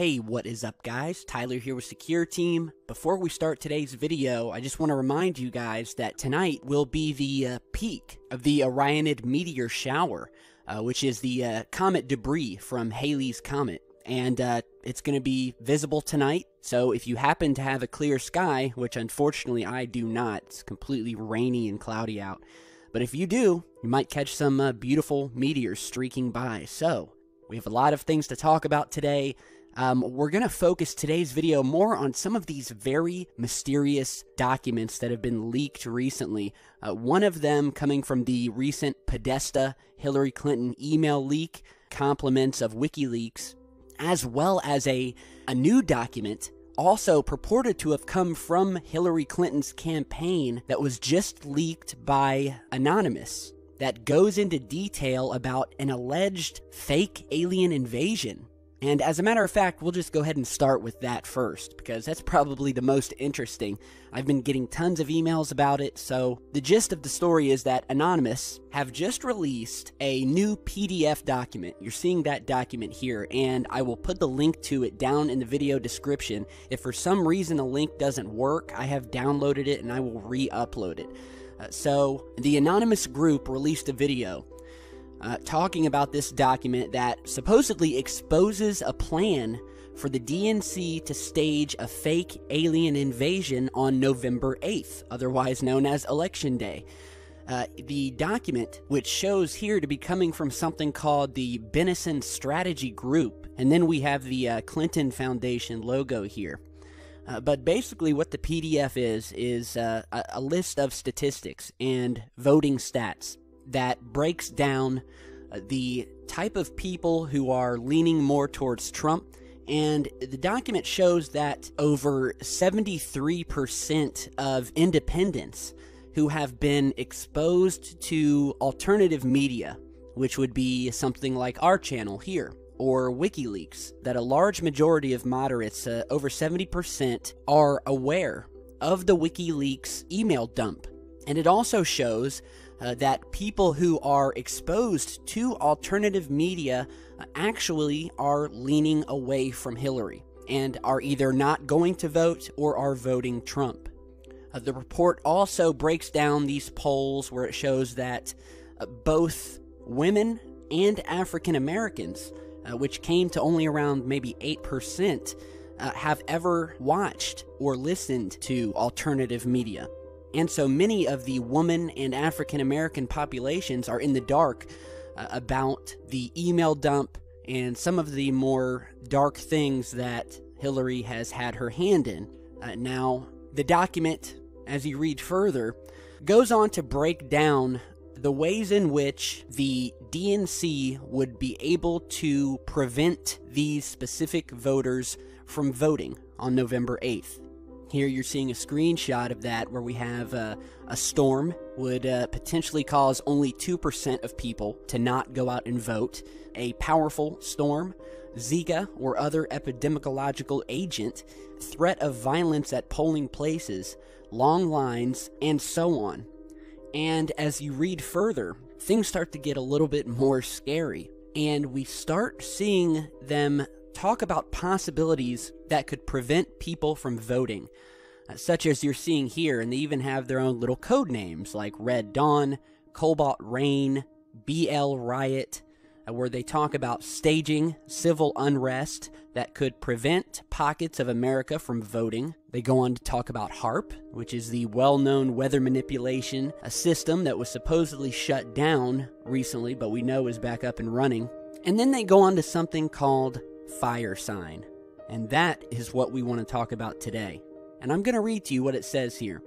Hey, what is up guys? Tyler here with Secure Team. Before we start today's video, I just want to remind you guys that tonight will be the peak of the Orionid meteor shower, which is the comet debris from Halley's Comet. And it's going to be visible tonight, so if you happen to have a clear sky, which unfortunately I do not, it's completely rainy and cloudy out, but if you do, you might catch some beautiful meteors streaking by. So, we have a lot of things to talk about today. We're going to focus today's video more on some of these very mysterious documents that have been leaked recently. One of them coming from the recent Podesta Hillary Clinton email leak, compliments of WikiLeaks, as well as a new document also purported to have come from Hillary Clinton's campaign that was just leaked by Anonymous, that goes into detail about an alleged fake alien invasion. And as a matter of fact, we'll just go ahead and start with that first, because that's probably the most interesting. I've been getting tons of emails about it, so the gist of the story is that Anonymous have just released a new PDF document. You're seeing that document here, and I will put the link to it down in the video description. If for some reason the link doesn't work, I have downloaded it and I will re-upload it. So the Anonymous group released a video talking about this document that supposedly exposes a plan for the DNC to stage a fake alien invasion on November 8th, otherwise known as Election Day. The document, which shows here to be coming from something called the Benison Strategy Group, and then we have the Clinton Foundation logo here. But basically what the PDF is a list of statistics and voting stats that breaks down the type of people who are leaning more towards Trump. And the document shows that over 73% of independents who have been exposed to alternative media, which would be something like our channel here, or WikiLeaks, that a large majority of moderates, over 70%, are aware of the WikiLeaks email dump. And it also shows that people who are exposed to alternative media actually are leaning away from Hillary and are either not going to vote or are voting Trump. The report also breaks down these polls where it shows that both women and African Americans, which came to only around maybe 8%, have ever watched or listened to alternative media. And so many of the woman and African American populations are in the dark about the email dump and some of the more dark things that Hillary has had her hand in. Now, the document, as you read further, goes on to break down the ways in which the DNC would be able to prevent these specific voters from voting on November 8th. Here you're seeing a screenshot of that where we have a storm would potentially cause only 2% of people to not go out and vote, a powerful storm, Zika or other epidemiological agent, threat of violence at polling places, long lines, and so on. And as you read further, things start to get a little bit more scary, and we start seeing them talk about possibilities that could prevent people from voting, such as you're seeing here, and they even have their own little code names like Red Dawn, Cobalt Rain, BL Riot, where they talk about staging civil unrest that could prevent pockets of America from voting. They go on to talk about HARP, which is the well-known weather manipulation, a system that was supposedly shut down recently, but we know is back up and running. And then they go on to something called fire sign, and that is what we want to talk about today. And I'm going to read to you what it says here.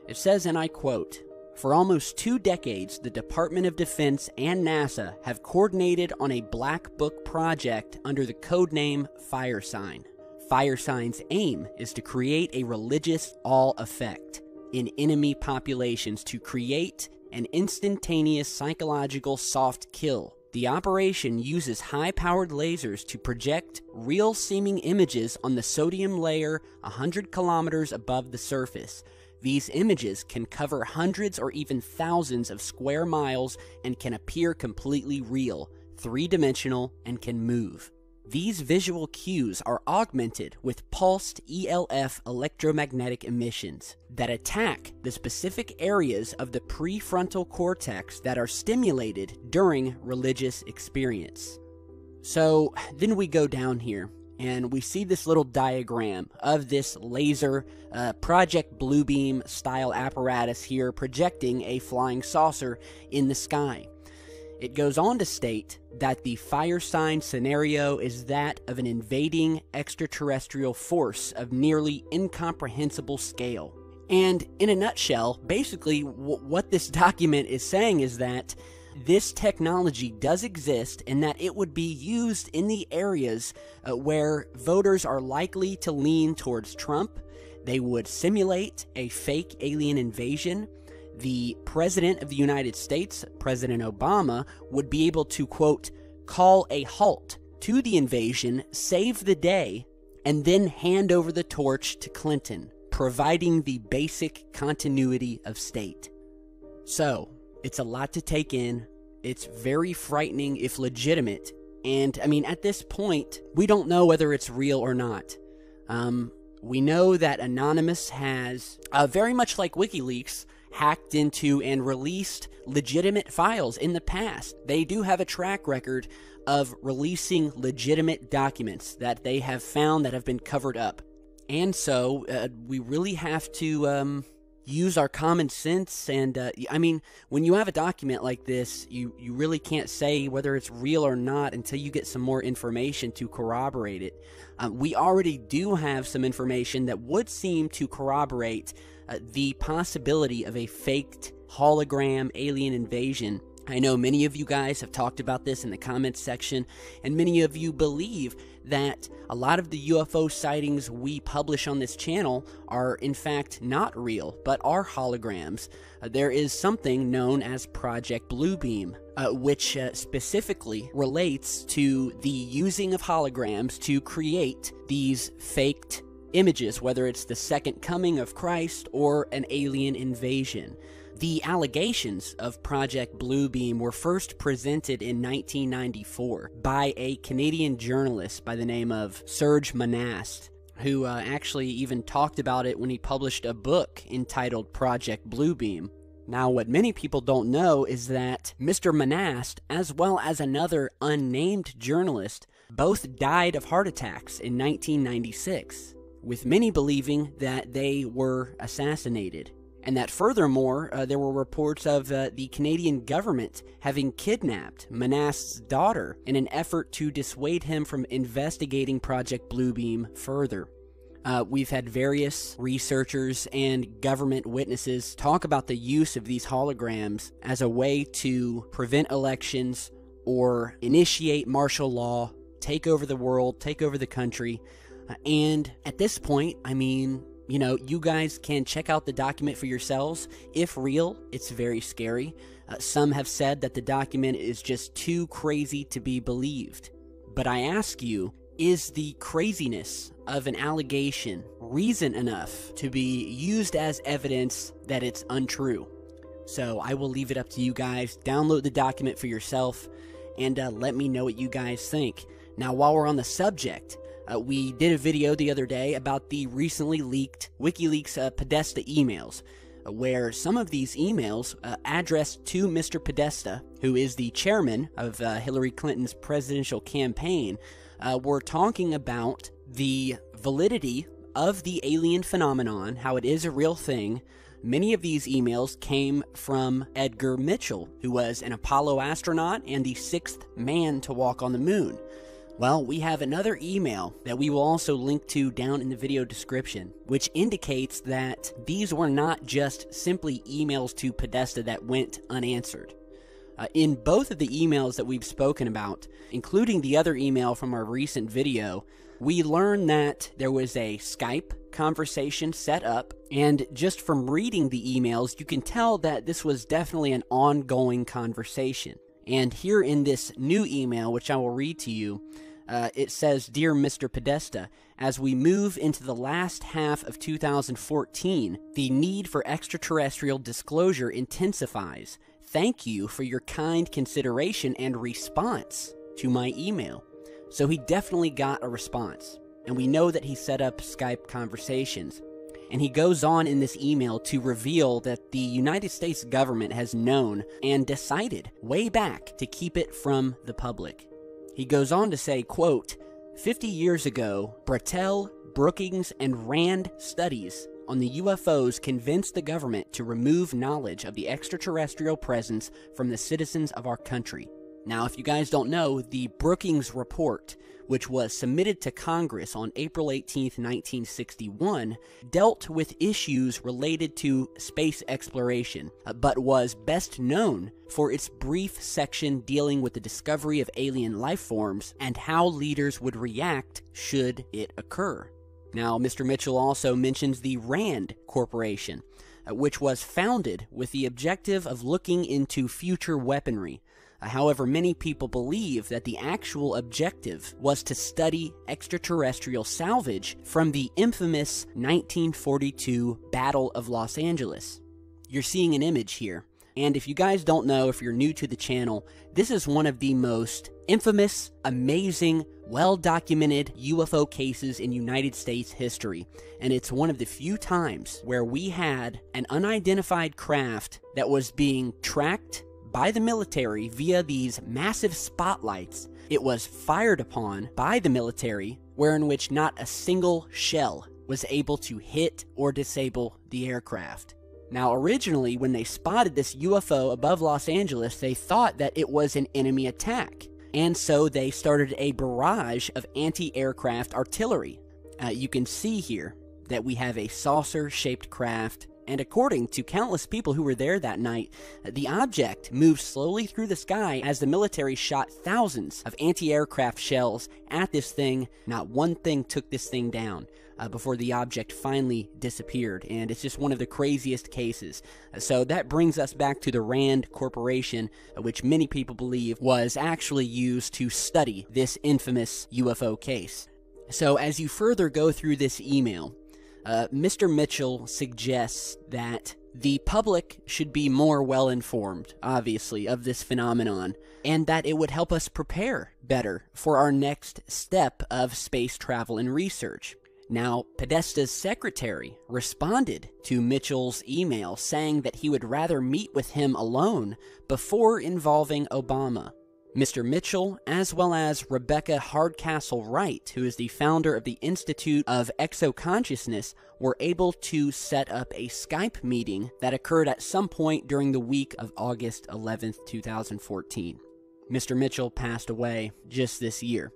It says, and I quote, "For almost 2 decades, the Department of Defense and NASA have coordinated on a black book project under the codename Fire Sign. Fire Sign's aim is to create a religious awe effect in enemy populations to create an instantaneous psychological soft kill. The operation uses high-powered lasers to project real-seeming images on the sodium layer 100 kilometers above the surface. These images can cover hundreds or even thousands of square miles and can appear completely real, three-dimensional, and can move. These visual cues are augmented with pulsed ELF electromagnetic emissions that attack the specific areas of the prefrontal cortex that are stimulated during religious experience. So then we go down here and we see this little diagram of this laser Project Bluebeam style apparatus here projecting a flying saucer in the sky. It goes on to state that the fire sign scenario is that of an invading extraterrestrial force of nearly incomprehensible scale. And in a nutshell, basically what this document is saying is that this technology does exist and that it would be used in the areas where voters are likely to lean towards Trump. They would simulate a fake alien invasion. The President of the United States, President Obama, would be able to, quote, call a halt to the invasion, save the day, and then hand over the torch to Clinton, providing the basic continuity of state. So, it's a lot to take in. It's very frightening if legitimate. And, I mean, at this point, we don't know whether it's real or not. We know that Anonymous has, very much like WikiLeaks, hacked into and released legitimate files in the past. They do have a track record of releasing legitimate documents that they have found that have been covered up. And so we really have to use our common sense. And I mean, when you have a document like this, you really can't say whether it's real or not until you get some more information to corroborate it. We already do have some information that would seem to corroborate the possibility of a faked hologram alien invasion. I know many of you guys have talked about this in the comments section, and many of you believe that a lot of the UFO sightings we publish on this channel are in fact not real, but are holograms. There is something known as Project Bluebeam, which specifically relates to the using of holograms to create these faked images, whether it's the second coming of Christ or an alien invasion. The allegations of Project Bluebeam were first presented in 1994 by a Canadian journalist by the name of Serge Monast, who actually even talked about it when he published a book entitled Project Bluebeam. Now, what many people don't know is that Mr. Monast, as well as another unnamed journalist, both died of heart attacks in 1996. With many believing that they were assassinated, and that furthermore, there were reports of the Canadian government having kidnapped Monast's daughter in an effort to dissuade him from investigating Project Bluebeam further. We've had various researchers and government witnesses talk about the use of these holograms as a way to prevent elections or initiate martial law, take over the world, take over the country. And at this point, I mean, you know, you guys can check out the document for yourselves. If real, it's very scary. Some have said that the document is just too crazy to be believed. But I ask you, is the craziness of an allegation reason enough to be used as evidence that it's untrue? So I will leave it up to you guys. Download the document for yourself and let me know what you guys think. Now, while we're on the subject, we did a video the other day about the recently leaked WikiLeaks Podesta emails, where some of these emails addressed to Mr. Podesta, who is the chairman of Hillary Clinton's presidential campaign, were talking about the validity of the alien phenomenon, how it is a real thing. Many of these emails came from Edgar Mitchell, who was an Apollo astronaut and the 6th man to walk on the moon. Well, we have another email that we will also link to down in the video description, which indicates that these were not just simply emails to Podesta that went unanswered. In both of the emails that we've spoken about, including the other email from our recent video, we learned that there was a Skype conversation set up, and just from reading the emails, you can tell that this was definitely an ongoing conversation. And here in this new email, which I will read to you, it says, "Dear Mr. Podesta, as we move into the last half of 2014, the need for extraterrestrial disclosure intensifies. Thank you for your kind consideration and response to my email. So he definitely got a response. And we know that he set up Skype conversations. And he goes on in this email to reveal that the United States government has known and decided way back to keep it from the public. He goes on to say, quote, 50 years ago, Brattell, Brookings, and Rand studies on the UFOs convinced the government to remove knowledge of the extraterrestrial presence from the citizens of our country. Now, if you guys don't know, the Brookings report, which was submitted to Congress on April 18, 1961, dealt with issues related to space exploration, but was best known for its brief section dealing with the discovery of alien life forms and how leaders would react should it occur. Now, Mr. Mitchell also mentions the Rand Corporation, which was founded with the objective of looking into future weaponry. However, many people believe that the actual objective was to study extraterrestrial salvage from the infamous 1942 Battle of Los Angeles. You're seeing an image here, and if you guys don't know, if you're new to the channel, this is one of the most infamous, amazing, well-documented UFO cases in United States history, and it's one of the few times where we had an unidentified craft that was being tracked by the military via these massive spotlights. It was fired upon by the military, wherein which not a single shell was able to hit or disable the aircraft. Now, originally, when they spotted this UFO above Los Angeles, they thought that it was an enemy attack, and so they started a barrage of anti-aircraft artillery. You can see here that we have a saucer-shaped craft, and according to countless people who were there that night, the object moved slowly through the sky as the military shot thousands of anti-aircraft shells at this thing. Not one thing took this thing down before the object finally disappeared, and it's just one of the craziest cases. So that brings us back to the Rand Corporation, which many people believe was actually used to study this infamous UFO case. So as you further go through this email, Mr. Mitchell suggests that the public should be more well-informed, obviously, of this phenomenon, and that it would help us prepare better for our next step of space travel and research. Now, Podesta's secretary responded to Mitchell's email saying that he would rather meet with him alone before involving Obama. Mr. Mitchell, as well as Rebecca Hardcastle Wright, who is the founder of the Institute of Exoconsciousness, were able to set up a Skype meeting that occurred at some point during the week of August 11th, 2014. Mr. Mitchell passed away just this year.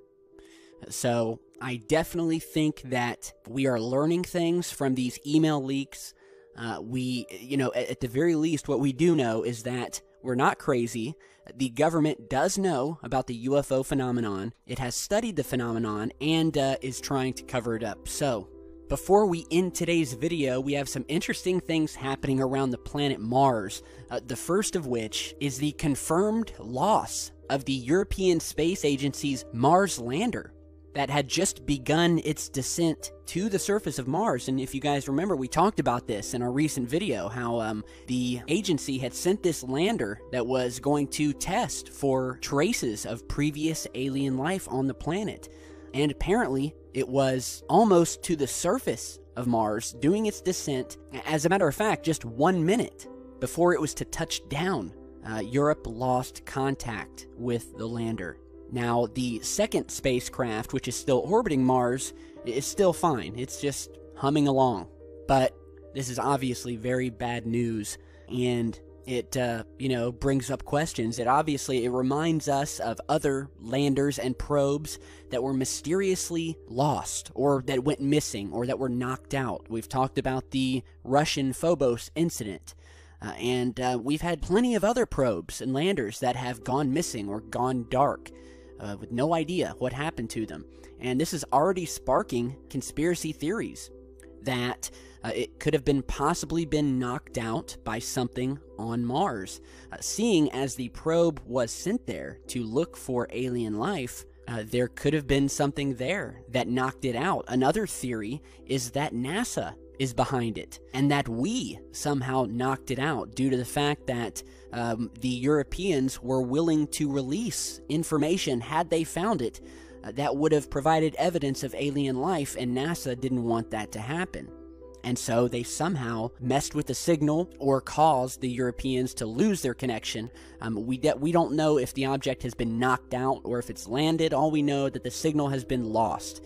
So I definitely think that we are learning things from these email leaks. At the very least, what we do know is that we're not crazy. The government does know about the UFO phenomenon. It has studied the phenomenon and is trying to cover it up. So, before we end today's video, we have some interesting things happening around the planet Mars. The first of which is the confirmed loss of the European Space Agency's Mars lander that had just begun its descent to the surface of Mars. And if you guys remember, we talked about this in our recent video, how the agency had sent this lander that was going to test for traces of previous alien life on the planet. And apparently, it was almost to the surface of Mars, doing its descent. As a matter of fact, just 1 minute before it was to touch down, Europe lost contact with the lander. Now, the second spacecraft, which is still orbiting Mars, is still fine. It's just humming along. But this is obviously very bad news, and it, brings up questions. It reminds us of other landers and probes that were mysteriously lost, or that went missing, or that were knocked out. We've talked about the Russian Phobos incident. And we've had plenty of other probes and landers that have gone missing or gone dark. With no idea what happened to them. And this is already sparking conspiracy theories that it could have been possibly been knocked out by something on Mars. Seeing as the probe was sent there to look for alien life, there could have been something there that knocked it out. Another theory is that NASA is behind it, and that we somehow knocked it out due to the fact that the Europeans were willing to release information had they found it that would have provided evidence of alien life, and NASA didn't want that to happen. And so they somehow messed with the signal or caused the Europeans to lose their connection. We don't know if the object has been knocked out or if it's landed. All we know is that the signal has been lost.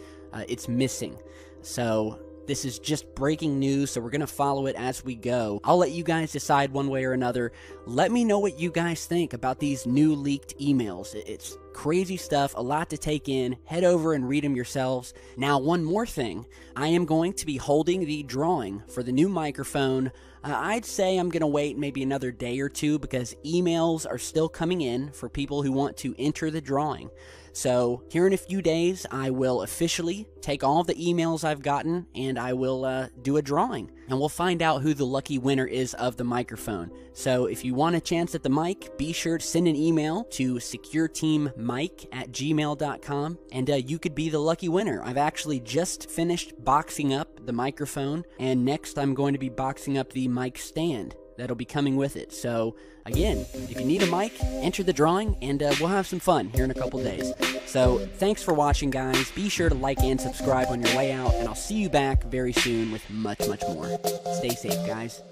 It's missing. So this is just breaking news, so we're going to follow it as we go. I'll let you guys decide one way or another. Let me know what you guys think about these new leaked emails. It's crazy stuff, a lot to take in. Head over and read them yourselves. Now, one more thing. I am going to be holding the drawing for the new microphone. I'd say I'm going to wait maybe another day or two because emails are still coming in for people who want to enter the drawing. So here in a few days, I will officially take all of the emails I've gotten and I will do a drawing. And we'll find out who the lucky winner is of the microphone. So if you want a chance at the mic, be sure to send an email to secureteammike@gmail.com and you could be the lucky winner. I've actually just finished boxing up the microphone, and next I'm going to be boxing up the mic stand that'll be coming with it. So again, if you need a mic, enter the drawing and we'll have some fun here in a couple days. So thanks for watching, guys. Be sure to like and subscribe on your way out, and I'll see you back very soon with much more. Stay safe, guys.